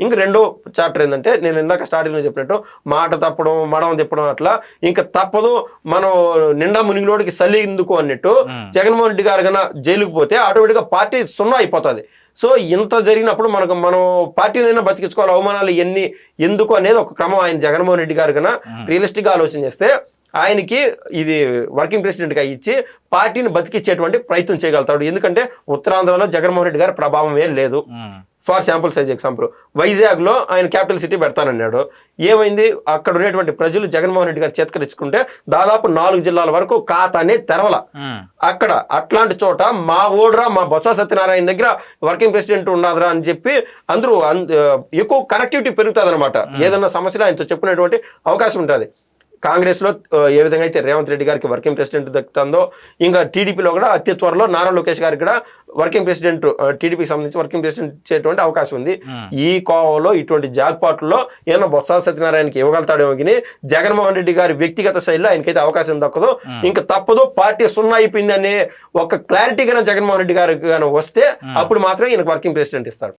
ఇంక రెండో చాప్టర్ ఏంటంటే నేను ఇందాక స్టార్టింగ్లో చెప్పినట్టు మాట తప్పడం మడం తిప్పడం అట్లా ఇంకా తప్పదు మనం నిండా మునిగిలోడికి సల్లి ఎందుకు అన్నట్టు జగన్మోహన్ రెడ్డి గారు కన్నా జైలుకు పోతే ఆటోమేటిక్గా పార్టీ సున్నా అయిపోతుంది. సో ఇంత జరిగినప్పుడు మనం పార్టీనైనా బతికించుకోవాలి, అవమానాలు ఎన్ని ఎందుకు అనేది ఒక క్రమం. ఆయన జగన్మోహన్ రెడ్డి గారు కన్నా రియలిస్టిక్గా ఆలోచన చేస్తే ఆయనకి ఇది వర్కింగ్ ప్రెసిడెంట్గా ఇచ్చి పార్టీని బతికించేటువంటి ప్రయత్నం చేయగలుగుతాడు. ఎందుకంటే ఉత్తరాంధ్రలో జగన్మోహన్ రెడ్డి గారి ప్రభావం ఏం లేదు. ఫర్ శాంపుల్ సైజ్ ఎగ్జాంపుల్ వైజాగ్లో ఆయన క్యాపిటల్ సిటీ పెడతానన్నాడు. ఏమైంది, అక్కడ ఉన్నటువంటి ప్రజలు జగన్మోహన్ రెడ్డి గారు చేతకరించుకుంటే దాదాపు 4 జిల్లాల వరకు ఖాతానే తెరవల. అక్కడ అట్లాంటి చోట మా ఓడ్రా మా బొత్స సత్యనారాయణ దగ్గర వర్కింగ్ ప్రెసిడెంట్ ఉన్నదిరా అని చెప్పి అందరూ ఎక్కువ కనెక్టివిటీ పెరుగుతుంది అనమాట. ఏదన్నా సమస్యలు ఆయనతో చెప్పుకునేటువంటి అవకాశం ఉంటుంది. కాంగ్రెస్లో ఏ విధంగా అయితే రేవంత్ రెడ్డి గారికి వర్కింగ్ ప్రెసిడెంట్ దక్కుతుందో ఇంకా టీడీపీలో కూడా అతి త్వరలో నారా లోకేష్ గారికి కూడా వర్కింగ్ ప్రెసిడెంట్ టీడీపీకి సంబంధించి వర్కింగ్ ప్రెసిడెంట్ ఇచ్చేటువంటి అవకాశం ఉంది. ఈ కోవలో ఇటువంటి జాక్పాట్లలో ఏమన్నా బొత్స సత్యనారాయణకి ఇవ్వగలుగుతాడేమో కానీ జగన్మోహన్ రెడ్డి గారి వ్యక్తిగత శైలిలో ఆయనకైతే అవకాశం దక్కదు. ఇంకా తప్పదు, పార్టీ సున్నా అయిపోయింది అనే ఒక క్లారిటీ కన్నా జగన్మోహన్ రెడ్డి గారికి వస్తే అప్పుడు మాత్రం ఈయనకు వర్కింగ్ ప్రెసిడెంట్ ఇస్తాడు.